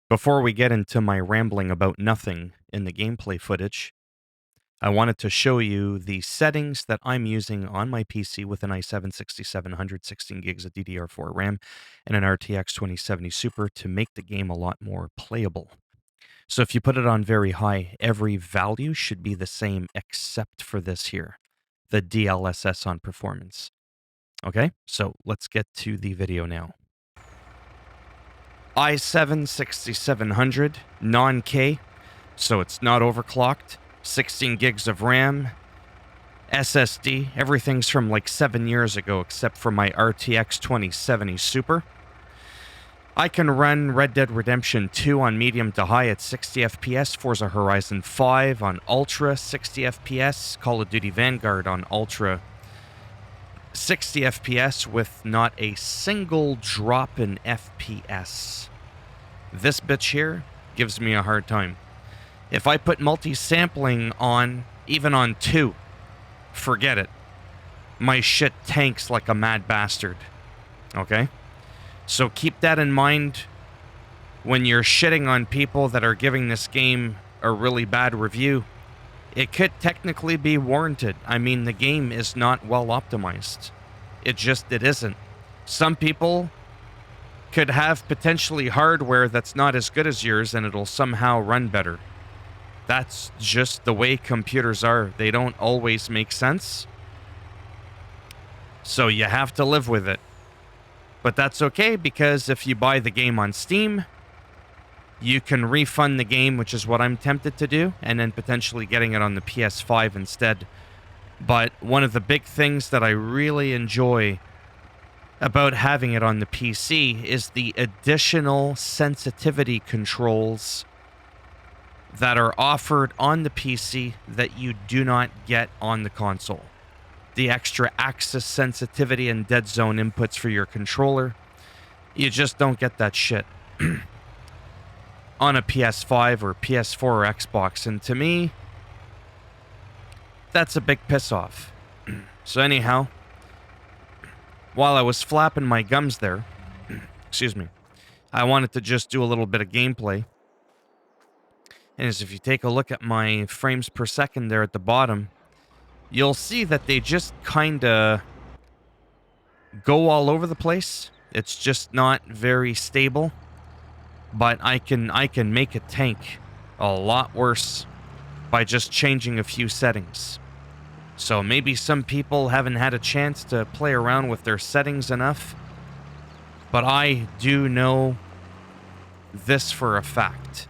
Before we get into my rambling about nothing in the gameplay footage, I wanted to show you the settings that I'm using on my PC with an i7-6700, 16 gigs of DDR4 RAM, and an RTX 2070 Super to make the game a lot more playable. So if you put it on very high, every value should be the same except for this here, the DLSS on performance. Okay, so let's get to the video now. i7-6700, non-K, so it's not overclocked, 16 gigs of RAM, SSD, everything's from like 7 years ago except for my RTX 2070 Super. I can run Red Dead Redemption 2 on medium to high at 60 FPS, Forza Horizon 5 on ultra 60 FPS, Call of Duty Vanguard on ultra 60 FPS with not a single drop in FPS. This bitch here gives me a hard time. If I put multi-sampling on, even on 2, forget it. My shit tanks like a mad bastard. Okay? So keep that in mind when you're shitting on people that are giving this game a really bad review. It could technically be warranted. I mean, the game is not well optimized. It isn't. Some people could have potentially hardware that's not as good as yours and it'll somehow run better. That's just the way computers are. They don't always make sense. So you have to live with it. But that's okay, because if you buy the game on Steam, you can refund the game, which is what I'm tempted to do, and then potentially getting it on the PS5 instead. But one of the big things that I really enjoy about having it on the PC is the additional sensitivity controls that are offered on the PC that you do not get on the console. The extra axis sensitivity and dead zone inputs for your controller. You just don't get that shit on a PS5 or PS4 or Xbox. And to me, that's a big piss off. So anyhow, while I was flapping my gums there, excuse me, I wanted to just do a little bit of gameplay. And as if you take a look at my frames per second there at the bottom, you'll see that they just kind of go all over the place. It's just not very stable. But I can make it tank a lot worse by just changing a few settings. So maybe some people haven't had a chance to play around with their settings enough. But I do know this for a fact.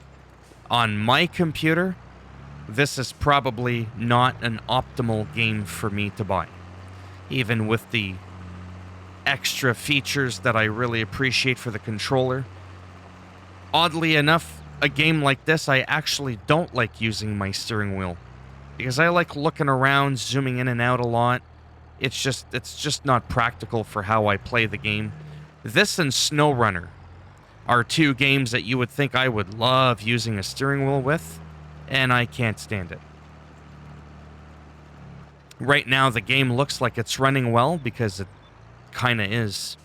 On my computer, this is probably not an optimal game for me to buy. Even with the extra features that I really appreciate for the controller. Oddly enough, a game like this, I actually don't like using my steering wheel. Because I like looking around, zooming in and out a lot. It's just not practical for how I play the game. This and SnowRunner are two games that you would think I would love using a steering wheel with, and I can't stand it. Right now, the game looks like it's running well, because it kind of is.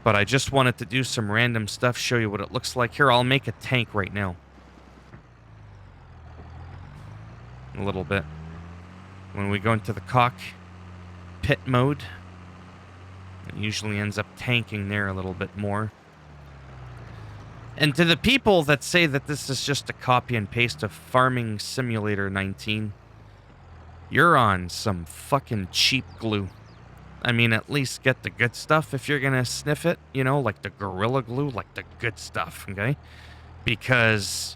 But I just wanted to do some random stuff, show you what it looks like. Here, I'll make a tank right now. A little bit. When we go into the cockpit mode, it usually ends up tanking there a little bit more. And to the people that say that this is just a copy and paste of Farming Simulator 19, you're on some fucking cheap glue. I mean, at least get the good stuff if you're gonna sniff it, you know, like the Gorilla Glue, like the good stuff, okay? Because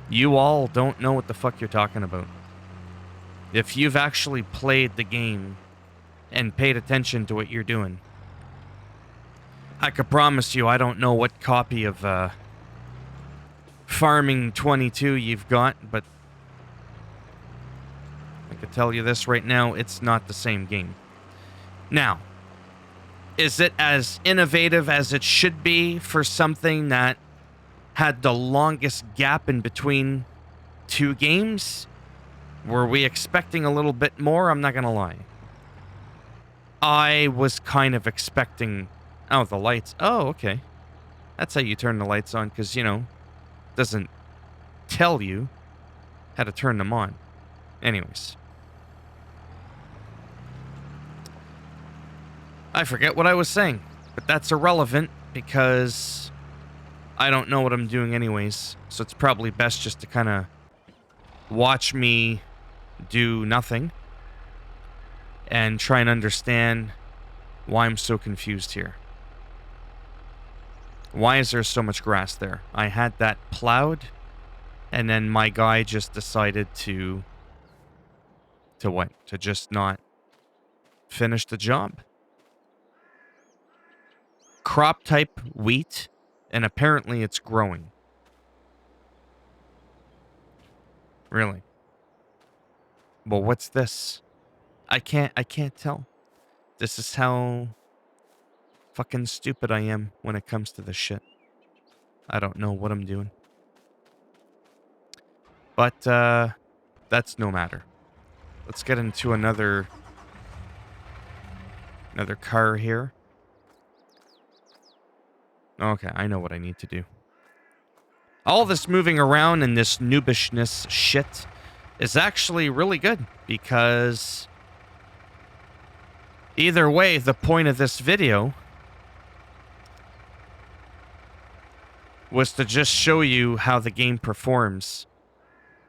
you all don't know what the fuck you're talking about. If you've actually played the game and paid attention to what you're doing, I could promise you I don't know what copy of Farming 22 you've got, but I could tell you this right now, it's not the same game. Now, is it as innovative as it should be for something that had the longest gap in between two games? Were we expecting a little bit more? I'm not gonna lie. I was kind of expecting... Oh, the lights. Oh, okay. That's how you turn the lights on, because, you know, it doesn't tell you how to turn them on. Anyways. I forget what I was saying, but that's irrelevant because I don't know what I'm doing anyways. So it's probably best just to kind of watch me do nothing and try and understand why I'm so confused here. Why is there so much grass there? I had that plowed, and then my guy just decided to what? To just not finish the job. Crop type wheat, and apparently it's growing. Really? Well, what's this? I can't tell. This is how fucking stupid I am when it comes to this shit. I don't know what I'm doing. But, that's no matter. Let's get into another car here. Okay, I know what I need to do. All this moving around and this noobishness shit is actually really good because either way, the point of this video was to just show you how the game performs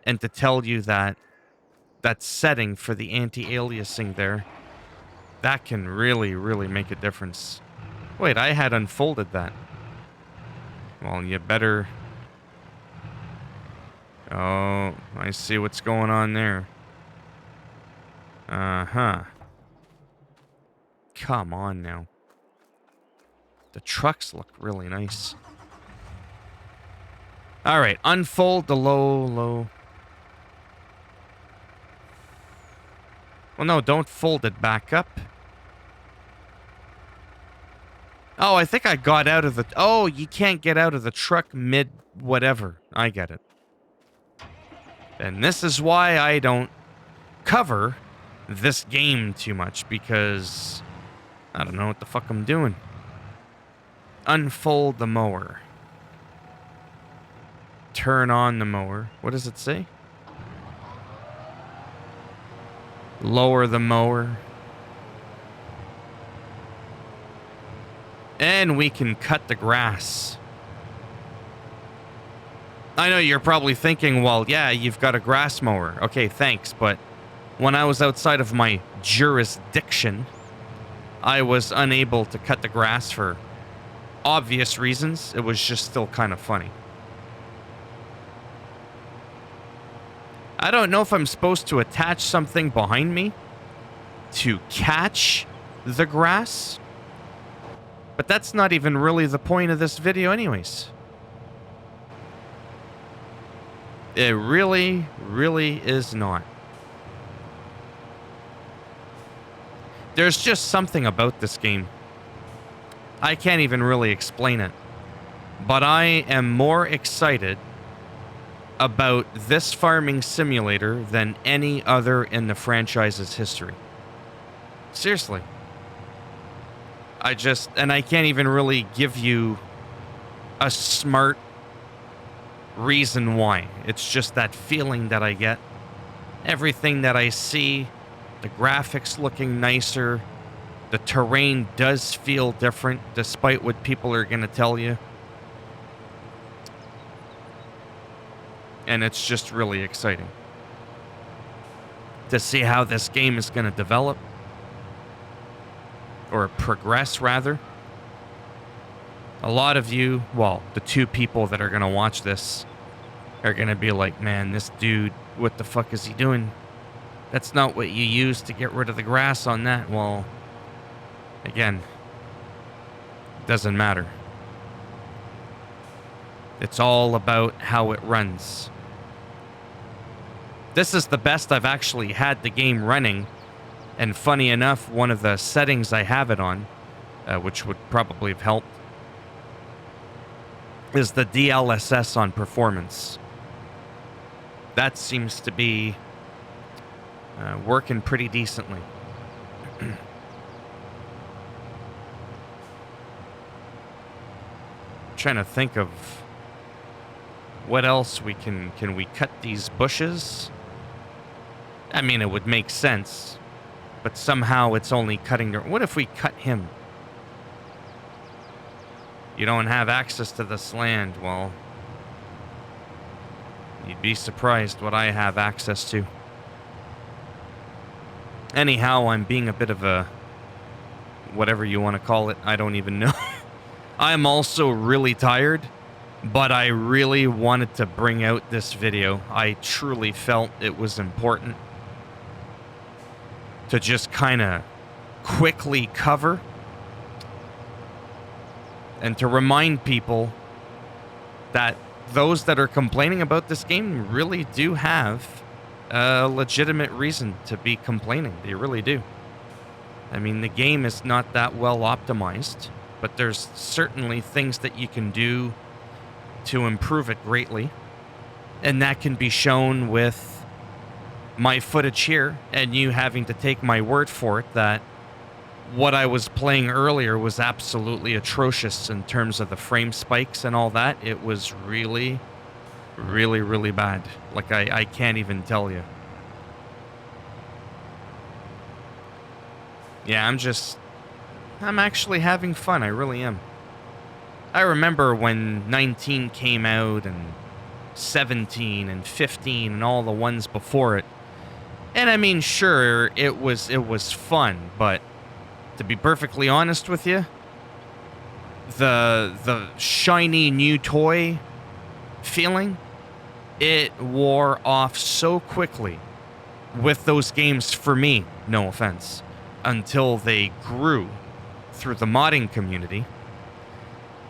and to tell you that that setting for the anti-aliasing there, that can really, really make a difference. Wait, I had unfolded that. Well, you better... Oh, I see what's going on there. Uh-huh. Come on now. The trucks look really nice. Alright, unfold the low. Well, no, don't fold it back up. Oh, I think I got out of the... Oh, you can't get out of the truck mid whatever. I get it. And this is why I don't cover this game too much, because I don't know what the fuck I'm doing. Unfold the mower. Turn on the mower. What does it say? Lower the mower. And we can cut the grass. I know you're probably thinking, well, yeah, you've got a grass mower. Okay, thanks, but when I was outside of my jurisdiction, I was unable to cut the grass for obvious reasons. It was just still kind of funny. I don't know if I'm supposed to attach something behind me to catch the grass, but that's not even really the point of this video anyways. It really, really is not. There's just something about this game. I can't even really explain it. But I am more excited about this farming simulator than any other in the franchise's history. Seriously. I can't even really give you a smart reason why. It's just that feeling that I get. Everything that I see, the graphics looking nicer, the terrain does feel different, despite what people are going to tell you. And it's just really exciting to see how this game is going to develop. Or progress, rather. A lot of you, well, the two people that are going to watch this are going to be like, man, this dude, what the fuck is he doing? That's not what you use to get rid of the grass on that. Well, again, it doesn't matter. It's all about how it runs. This is the best I've actually had the game running. And funny enough, one of the settings I have it on, which would probably have helped, is the DLSS on performance. That seems to be working pretty decently. trying to think of what else can we cut these bushes? I mean, it would make sense, but somehow it's only cutting their... What if we cut him? You don't have access to this land. Well, you'd be surprised what I have access to. Anyhow, I'm being a bit of a... whatever you want to call it. I don't even know. I'm also really tired, but I really wanted to bring out this video. I truly felt it was important to just kind of quickly cover and to remind people that those that are complaining about this game really do have a legitimate reason to be complaining. They really do. I mean, the game is not that well optimized, but there's certainly things that you can do to improve it greatly. And that can be shown with my footage here and you having to take my word for it that what I was playing earlier was absolutely atrocious in terms of the frame spikes and all that. It was really, really, really bad. Like, I can't even tell you. Yeah, I'm actually having fun. I really am. I remember when 19 came out and 17 and 15 and all the ones before it. And I mean, sure, it was fun, but to be perfectly honest with you, the shiny new toy feeling, it wore off so quickly with those games for me, no offense, until they grew through the modding community.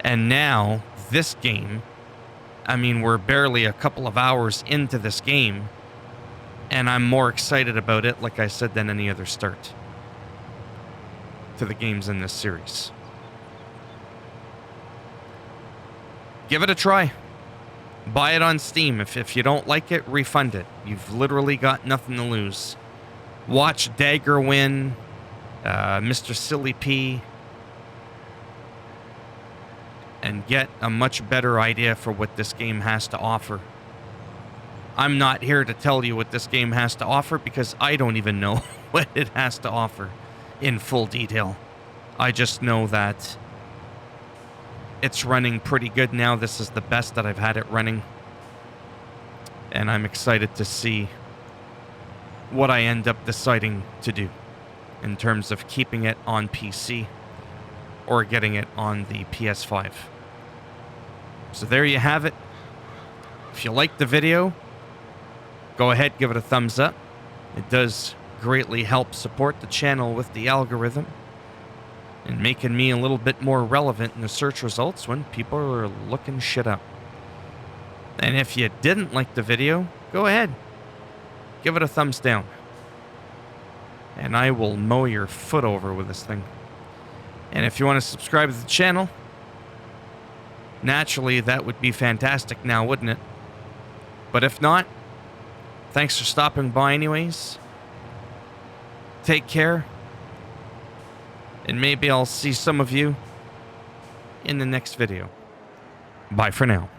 And now this game, I mean, we're barely a couple of hours into this game, and I'm more excited about it, like I said, than any other start to the games in this series. Give it a try. Buy it on Steam. If you don't like it, refund it. You've literally got nothing to lose. Watch Dagger win, Mr. Silly P, and get a much better idea for what this game has to offer. I'm not here to tell you what this game has to offer because I don't even know what it has to offer in full detail. I just know that it's running pretty good now. This is the best that I've had it running. And I'm excited to see what I end up deciding to do in terms of keeping it on PC or getting it on the PS5. So there you have it. If you liked the video, go ahead, give it a thumbs up. It does greatly help support the channel with the algorithm and making me a little bit more relevant in the search results when people are looking shit up. And if you didn't like the video, go ahead, give it a thumbs down. And I will mow your foot over with this thing. And if you want to subscribe to the channel, naturally that would be fantastic now, wouldn't it? But if not, thanks for stopping by anyways. Take care. And maybe I'll see some of you in the next video. Bye for now.